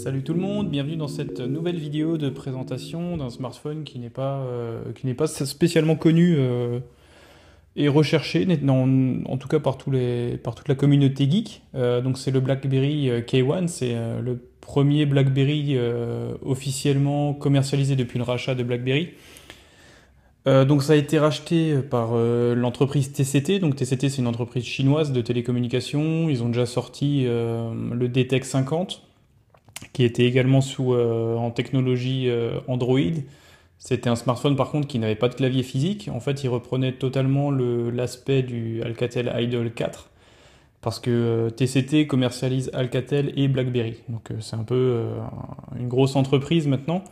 Salut tout le monde, bienvenue dans cette nouvelle vidéo de présentation d'un smartphone qui n'est pas spécialement connu et recherché, en tout cas par toute la communauté geek. Donc c'est le BlackBerry K1, c'est le premier BlackBerry officiellement commercialisé depuis le rachat de BlackBerry. Donc ça a été racheté par l'entreprise TCT. Donc TCT c'est une entreprise chinoise de télécommunications. Ils ont déjà sorti le DTEC 50 qui était également en technologie Android. C'était un smartphone par contre qui n'avait pas de clavier physique. En fait, il reprenait totalement l'aspect du Alcatel Idol 4 parce que TCT commercialise Alcatel et BlackBerry. Donc c'est un peu une grosse entreprise maintenant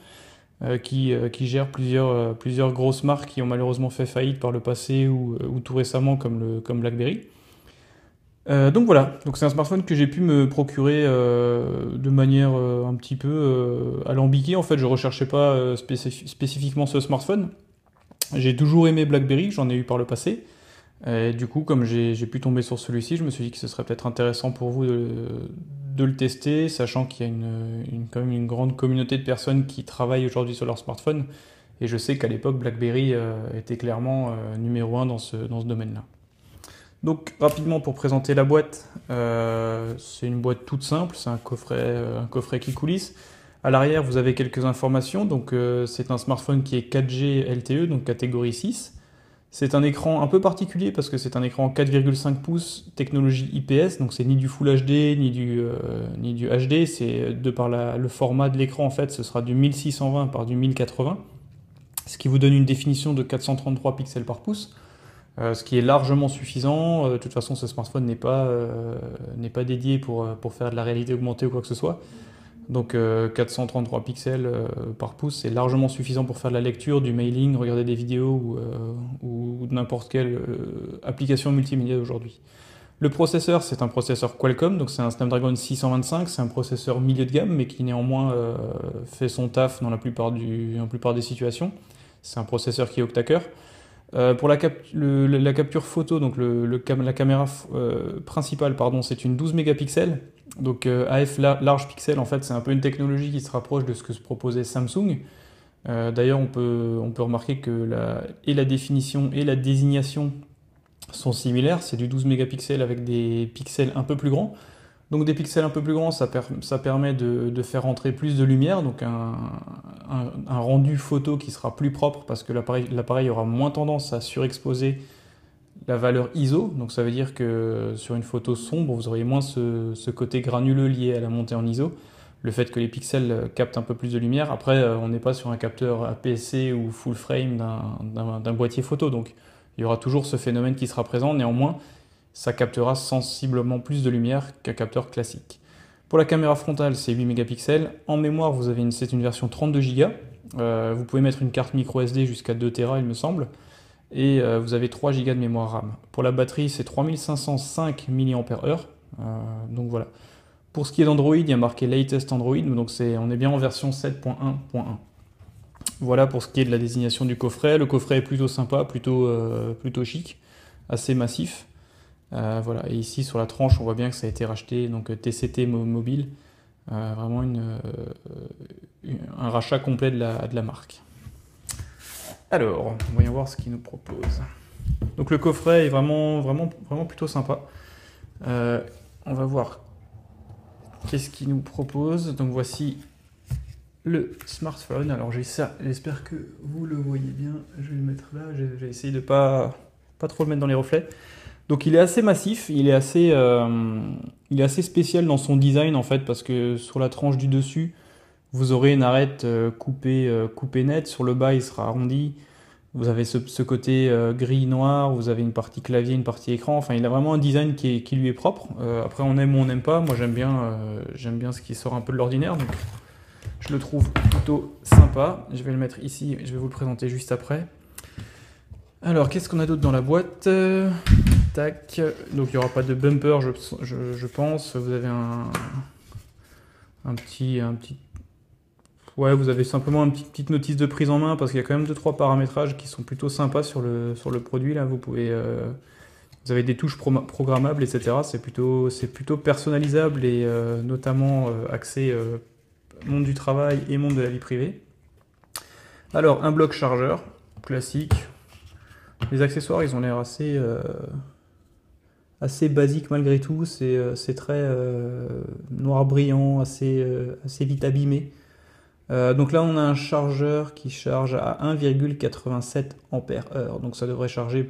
qui gère plusieurs grosses marques qui ont malheureusement fait faillite par le passé ou tout récemment comme BlackBerry. Donc voilà, donc c'est un smartphone que j'ai pu me procurer de manière un petit peu alambiquée. En fait, je recherchais pas spécifiquement ce smartphone. J'ai toujours aimé BlackBerry, j'en ai eu par le passé. Et du coup, comme j'ai pu tomber sur celui-ci, je me suis dit que ce serait peut-être intéressant pour vous de le tester, sachant qu'il y a quand même une grande communauté de personnes qui travaillent aujourd'hui sur leur smartphone. Et je sais qu'à l'époque, BlackBerry était clairement numéro un dans ce domaine-là. Donc rapidement pour présenter la boîte, c'est une boîte toute simple, c'est un coffret qui coulisse. À l'arrière vous avez quelques informations, donc c'est un smartphone qui est 4G LTE, donc catégorie 6. C'est un écran un peu particulier parce que c'est un écran 4,5 pouces, technologie IPS, donc c'est ni du Full HD ni du HD, c'est de par le format de l'écran en fait, ce sera du 1620 par du 1080, ce qui vous donne une définition de 433 pixels par pouce. Ce qui est largement suffisant. De toute façon, ce smartphone n'est pas dédié pour faire de la réalité augmentée ou quoi que ce soit. Donc 433 pixels par pouce, c'est largement suffisant pour faire de la lecture, du mailing, regarder des vidéos ou n'importe quelle application multimédia d'aujourd'hui. Le processeur, c'est un processeur Qualcomm, donc c'est un Snapdragon 625, c'est un processeur milieu de gamme, mais qui néanmoins fait son taf dans la plupart des situations. C'est un processeur qui est octa-cœur. Pour la capture photo, donc la caméra principale, pardon, c'est une 12 mégapixels. Donc AF large pixel, en fait, c'est un peu une technologie qui se rapproche de ce que se proposait Samsung. D'ailleurs, on peut remarquer que la définition et la désignation sont similaires. C'est du 12 mégapixels avec des pixels un peu plus grands. Donc des pixels un peu plus grands, ça permet de faire rentrer plus de lumière, donc un rendu photo qui sera plus propre parce que l'appareil aura moins tendance à surexposer la valeur ISO. Donc ça veut dire que sur une photo sombre, vous auriez moins ce côté granuleux lié à la montée en ISO. Le fait que les pixels captent un peu plus de lumière. Après, on n'est pas sur un capteur APS-C ou full frame d'un boîtier photo, donc il y aura toujours ce phénomène qui sera présent. Néanmoins, ça captera sensiblement plus de lumière qu'un capteur classique. Pour la caméra frontale, c'est 8 mégapixels. En mémoire, c'est une version 32 Go. Vous pouvez mettre une carte micro SD jusqu'à 2 Tera, il me semble. Et vous avez 3 Go de mémoire RAM. Pour la batterie, c'est 3505 mAh. Donc voilà. Pour ce qui est d'Android, il y a marqué Latest Android, donc on est bien en version 7.1.1. Voilà pour ce qui est de la désignation du coffret. Le coffret est plutôt sympa, plutôt chic, assez massif. Voilà. Et ici sur la tranche, on voit bien que ça a été racheté, donc TCT Mobile, vraiment un rachat complet de la marque. Alors, voyons voir ce qu'il nous propose. Donc le coffret est vraiment plutôt sympa. On va voir qu'est-ce qu'il nous propose. Donc voici le smartphone. Alors j'ai ça, j'espère que vous le voyez bien. Je vais le mettre là, j'ai essayé de pas trop le mettre dans les reflets. Donc il est assez massif, il est assez spécial dans son design en fait, parce que sur la tranche du dessus, vous aurez une arête coupée nette, sur le bas il sera arrondi, vous avez ce côté gris-noir, vous avez une partie clavier, une partie écran, enfin il a vraiment un design qui lui est propre. Après on aime ou on n'aime pas, moi j'aime bien ce qui sort un peu de l'ordinaire, donc je le trouve plutôt sympa. Je vais le mettre ici, je vais vous le présenter juste après. Alors qu'est-ce qu'on a d'autre dans la boîte ? Tac, donc il n'y aura pas de bumper, je pense. Vous avez un petit... Ouais, vous avez simplement une petite notice de prise en main parce qu'il y a quand même 2-3 paramétrages qui sont plutôt sympas sur le produit. Là, vous avez des touches programmables, etc. C'est plutôt personnalisable et notamment axé monde du travail et monde de la vie privée. Alors, un bloc chargeur, classique. Les accessoires, ils ont l'air assez basiques malgré tout. C'est très noir brillant, assez vite abîmé. Donc là, on a un chargeur qui charge à 1,87 ampères-heure. Donc ça devrait charger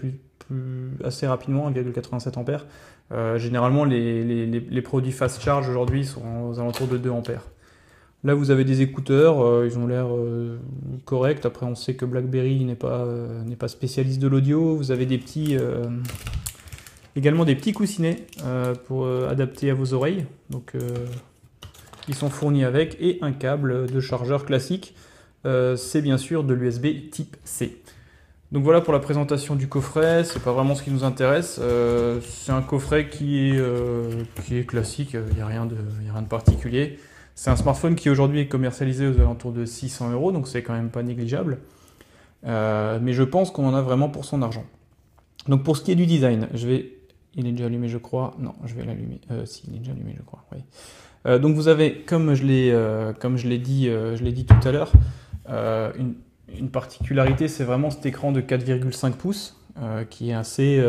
assez rapidement, 1,87 ampères. Généralement, les produits fast charge aujourd'hui sont aux alentours de 2 ampères. Là, vous avez des écouteurs, ils ont l'air corrects. Après, on sait que BlackBerry n'est pas spécialiste de l'audio. Vous avez également des petits coussinets pour adapter à vos oreilles. Donc, ils sont fournis avec, et un câble de chargeur classique. C'est bien sûr de l'USB type C. Donc voilà pour la présentation du coffret. C'est pas vraiment ce qui nous intéresse. C'est un coffret qui est classique. Il n'y a rien de particulier. C'est un smartphone qui aujourd'hui est commercialisé aux alentours de 600 €, donc c'est quand même pas négligeable. Mais je pense qu'on en a vraiment pour son argent. Donc pour ce qui est du design, il est déjà allumé je crois. Non, je vais l'allumer. Si, il est déjà allumé je crois. Oui. Donc vous avez, comme je l'ai dit tout à l'heure, une particularité, c'est vraiment cet écran de 4,5 pouces qui est assez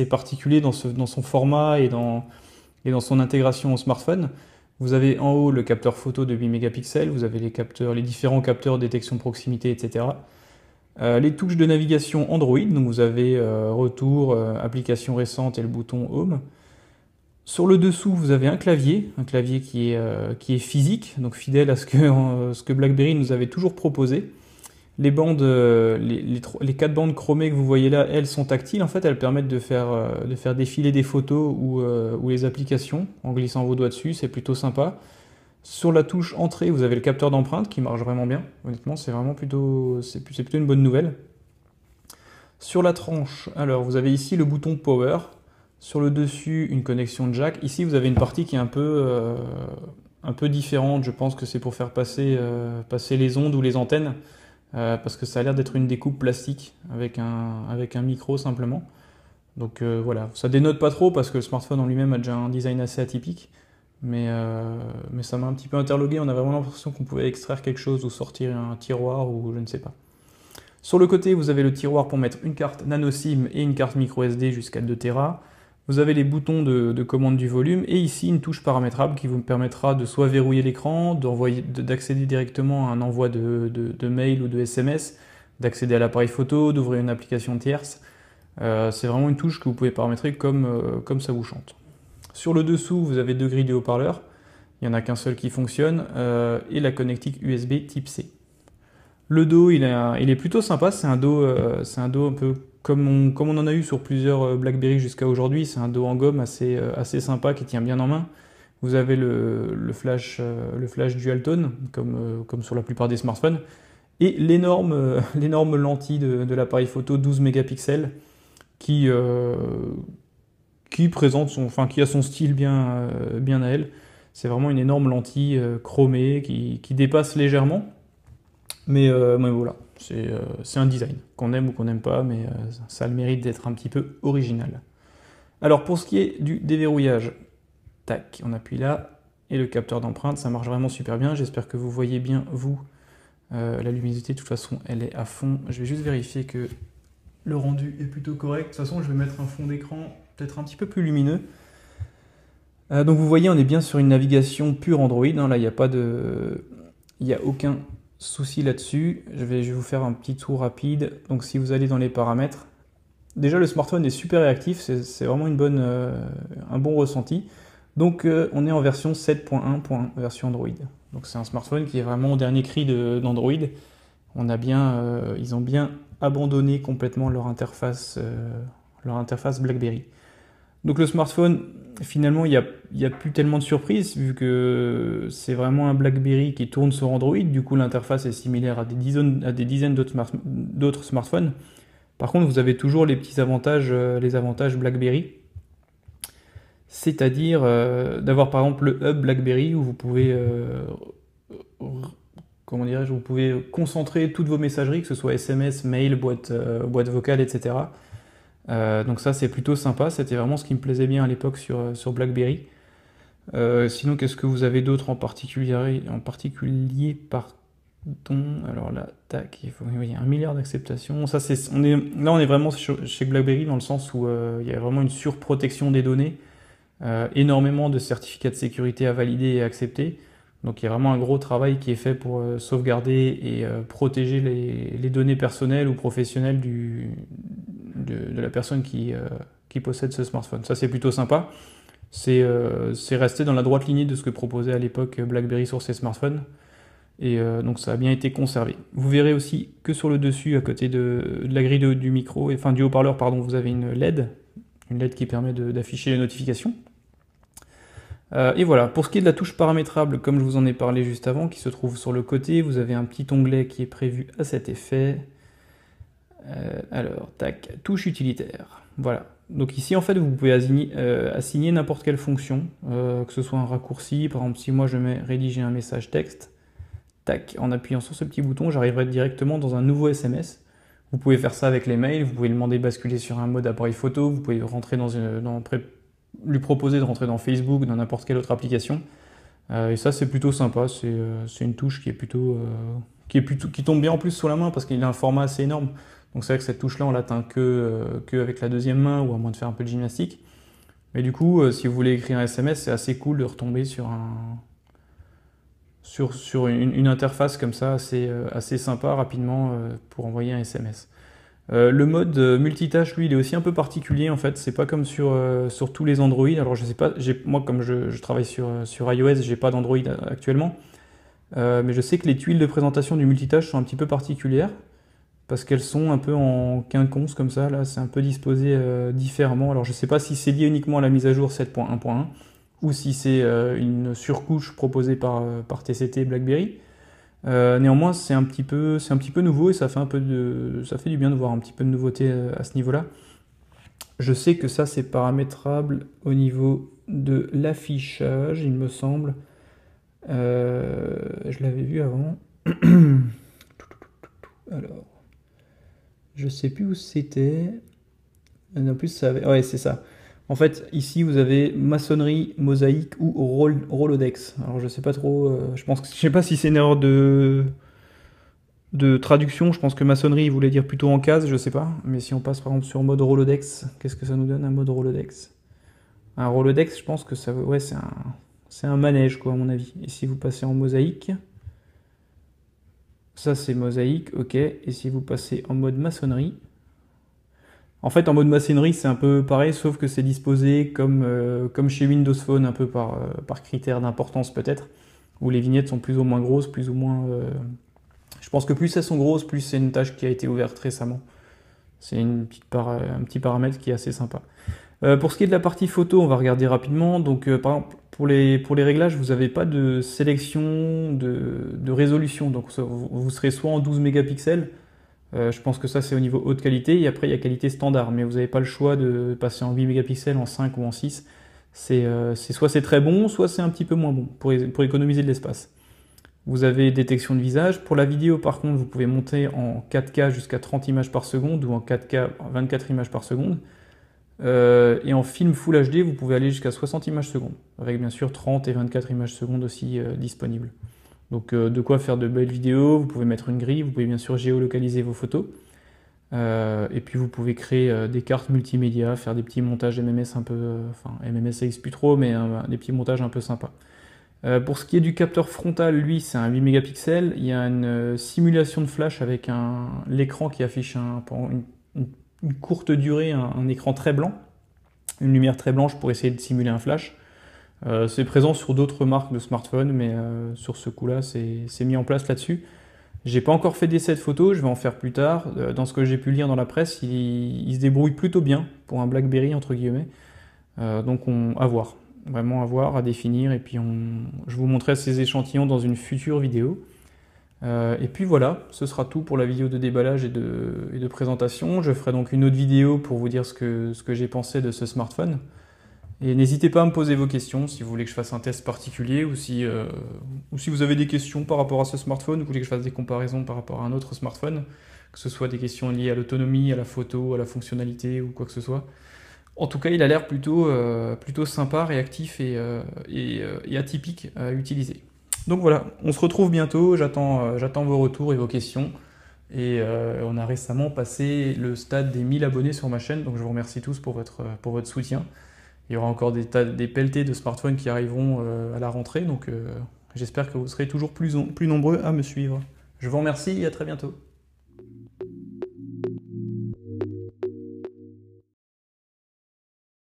particulier dans son format et dans son intégration au smartphone. Vous avez en haut le capteur photo de 8 mégapixels, vous avez les différents capteurs détection proximité, etc. Les touches de navigation Android, donc vous avez retour, application récente et le bouton Home. Sur le dessous, vous avez un clavier qui est physique, donc fidèle à ce que BlackBerry nous avait toujours proposé. Les bandes, les 4 bandes chromées que vous voyez là, elles sont tactiles. En fait, elles permettent de faire défiler des photos ou les applications en glissant vos doigts dessus. C'est plutôt sympa. Sur la touche entrée, vous avez le capteur d'empreinte qui marche vraiment bien. Honnêtement, c'est plutôt une bonne nouvelle. Sur la tranche, alors vous avez ici le bouton Power. Sur le dessus, une connexion jack. Ici, vous avez une partie qui est un peu différente. Je pense que c'est pour faire passer les ondes ou les antennes. Parce que ça a l'air d'être une découpe plastique avec un micro simplement. Donc voilà, ça dénote pas trop parce que le smartphone en lui-même a déjà un design assez atypique. Mais ça m'a un petit peu interloqué. On a vraiment l'impression qu'on pouvait extraire quelque chose ou sortir un tiroir ou je ne sais pas. Sur le côté, vous avez le tiroir pour mettre une carte nano SIM et une carte micro SD jusqu'à 2 Tera. Vous avez les boutons de commande du volume et ici une touche paramétrable qui vous permettra de soit verrouiller l'écran, d'accéder directement à un envoi de mail ou de SMS, d'accéder à l'appareil photo, d'ouvrir une application tierce. C'est vraiment une touche que vous pouvez paramétrer comme ça vous chante. Sur le dessous, vous avez 2 grilles de haut-parleurs, il n'y en a qu'un seul qui fonctionne, et la connectique USB type C. Le dos, il est plutôt sympa, c'est un dos un peu comme on en a eu sur plusieurs BlackBerry jusqu'à aujourd'hui. C'est un dos en gomme assez sympa qui tient bien en main. Vous avez le flash dual tone, comme sur la plupart des smartphones, et l'énorme lentille de l'appareil photo 12 mégapixels qui a son style bien à elle. C'est vraiment une énorme lentille chromée qui dépasse légèrement. Mais voilà, c'est un design, qu'on aime ou qu'on n'aime pas, mais ça a le mérite d'être un petit peu original. Alors pour ce qui est du déverrouillage, tac, on appuie là, et le capteur d'empreinte, ça marche vraiment super bien. J'espère que vous voyez bien, vous, la luminosité, de toute façon, elle est à fond. Je vais juste vérifier que le rendu est plutôt correct. De toute façon, je vais mettre un fond d'écran peut-être un petit peu plus lumineux. Donc vous voyez, on est bien sur une navigation pure Android, hein. Là, il n'y a aucun souci là-dessus. Je vais vous faire un petit tour rapide. Donc si vous allez dans les paramètres, déjà le smartphone est super réactif, c'est vraiment un bon ressenti. Donc on est en version 7.1, version Android. Donc c'est un smartphone qui est vraiment au dernier cri d'Android. Ils ont bien abandonné complètement leur interface BlackBerry. Donc le smartphone, finalement, il n'y a plus tellement de surprises, vu que c'est vraiment un BlackBerry qui tourne sur Android. Du coup, l'interface est similaire à des dizaines d'autres smartphones. Par contre, vous avez toujours les petits avantages, les avantages BlackBerry. C'est-à-dire d'avoir par exemple le hub BlackBerry où vous pouvez, vous pouvez concentrer toutes vos messageries, que ce soit SMS, mail, boîte vocale, etc. Donc ça c'est plutôt sympa, c'était vraiment ce qui me plaisait bien à l'époque sur BlackBerry. Sinon, qu'est-ce que vous avez d'autre en particulier, pardon. Alors là, tac, il y a 1 milliard d'acceptations. Ça, là, on est vraiment chez BlackBerry dans le sens où il y a vraiment une surprotection des données, énormément de certificats de sécurité à valider et à accepter. Donc il y a vraiment un gros travail qui est fait pour sauvegarder et protéger les données personnelles ou professionnelles de la personne qui possède ce smartphone. Ça, c'est plutôt sympa. C'est resté dans la droite lignée de ce que proposait à l'époque BlackBerry sur ses smartphones. Et donc ça a bien été conservé. Vous verrez aussi que sur le dessus, à côté de la grille du micro, enfin du haut-parleur, pardon, vous avez une LED qui permet d'afficher les notifications. Et voilà, pour ce qui est de la touche paramétrable, comme je vous en ai parlé juste avant, qui se trouve sur le côté, vous avez un petit onglet qui est prévu à cet effet. Alors, tac, touche utilitaire. Voilà. Donc ici, en fait, vous pouvez assigner n'importe quelle fonction, que ce soit un raccourci. Par exemple, si moi je mets rédiger un message texte, tac, en appuyant sur ce petit bouton, j'arriverai directement dans un nouveau SMS. Vous pouvez faire ça avec les mails, vous pouvez demander de basculer sur un mode appareil photo, vous pouvez rentrer lui proposer de rentrer dans Facebook, dans n'importe quelle autre application. Et ça, c'est plutôt sympa. C'est une touche qui tombe bien en plus sur la main parce qu'il a un format assez énorme. Donc c'est vrai que cette touche-là, on l'atteint que avec la deuxième main ou à moins de faire un peu de gymnastique. Mais du coup, si vous voulez écrire un SMS, c'est assez cool de retomber sur une interface comme ça, assez sympa, rapidement, pour envoyer un SMS. Le mode multitâche, lui, il est aussi un peu particulier en fait. C'est pas comme sur tous les Android. Alors je sais pas, moi comme je travaille sur iOS, j'ai pas d'Android actuellement, mais je sais que les tuiles de présentation du multitâche sont un petit peu particulières parce qu'elles sont un peu en quinconce comme ça. Là, c'est un peu disposé différemment. Alors je sais pas si c'est lié uniquement à la mise à jour 7.1.1 ou si c'est une surcouche proposée par TCT et BlackBerry. Néanmoins, c'est un petit peu nouveau et ça fait du bien de voir un petit peu de nouveauté à ce niveau-là. Je sais que ça, c'est paramétrable au niveau de l'affichage, il me semble. Je l'avais vu avant. Alors, je sais plus où c'était. En plus, ouais, c'est ça. En fait, ici, vous avez maçonnerie, mosaïque ou Rolodex. Alors, je sais pas trop. Je sais pas si c'est une erreur de traduction. Je pense que maçonnerie, il voulait dire plutôt en case, je sais pas. Mais si on passe par exemple sur mode Rolodex, qu'est-ce que ça nous donne un mode Rolodex? Un Rolodex, je pense que ça veut. Ouais, c'est un manège, quoi, à mon avis. Et si vous passez en mosaïque, ça c'est mosaïque, ok. Et si vous passez en mode maçonnerie. En fait, en mode maçonnerie, c'est un peu pareil, sauf que c'est disposé comme chez Windows Phone, un peu par critère d'importance peut-être, où les vignettes sont plus ou moins grosses, plus ou moins... Je pense que plus elles sont grosses, plus c'est une tâche qui a été ouverte récemment. C'est un petit paramètre qui est assez sympa. Pour ce qui est de la partie photo, on va regarder rapidement. Donc, par exemple, pour les réglages, vous n'avez pas de sélection de résolution. Donc, vous serez soit en 12 mégapixels, je pense que ça c'est au niveau haute qualité, et après il y a qualité standard, mais vous n'avez pas le choix de passer en 8 mégapixels, en 5 ou en 6. Soit c'est très bon, soit c'est un petit peu moins bon, pour économiser de l'espace. Vous avez détection de visage. Pour la vidéo par contre, vous pouvez monter en 4K jusqu'à 30 images par seconde, ou en 4K 24 images par seconde. Et en film Full HD, vous pouvez aller jusqu'à 60 images secondes, avec bien sûr 30 et 24 images secondes aussi disponibles. Donc de quoi faire de belles vidéos, vous pouvez mettre une grille, vous pouvez bien sûr géolocaliser vos photos, et puis vous pouvez créer des cartes multimédia, faire des petits montages MMS un peu, enfin MMS ça n'existe plus trop, mais des petits montages un peu sympas. Pour ce qui est du capteur frontal, lui c'est un 8 mégapixels, il y a une simulation de flash avec l'écran qui affiche pendant une courte durée un écran très blanc, une lumière très blanche pour essayer de simuler un flash. C'est présent sur d'autres marques de smartphones, mais sur ce coup-là, c'est mis en place là-dessus. J'ai pas encore fait d'essai de photos, je vais en faire plus tard. Dans ce que j'ai pu lire dans la presse, il se débrouille plutôt bien pour un BlackBerry, entre guillemets. Donc à voir, vraiment à voir, à définir, et puis je vous montrerai ces échantillons dans une future vidéo. Et puis voilà, ce sera tout pour la vidéo de déballage et de présentation. Je ferai donc une autre vidéo pour vous dire ce que j'ai pensé de ce smartphone. Et n'hésitez pas à me poser vos questions si vous voulez que je fasse un test particulier, ou si vous avez des questions par rapport à ce smartphone, vous voulez que je fasse des comparaisons par rapport à un autre smartphone, que ce soit des questions liées à l'autonomie, à la photo, à la fonctionnalité ou quoi que ce soit. En tout cas, il a l'air plutôt sympa, réactif et atypique à utiliser. Donc voilà, on se retrouve bientôt, j'attends vos retours et vos questions. Et on a récemment passé le stade des 1000 abonnés sur ma chaîne, donc je vous remercie tous pour votre soutien. Il y aura encore des pelletés de smartphones qui arriveront à la rentrée, donc j'espère que vous serez toujours plus nombreux à me suivre. Je vous remercie et à très bientôt.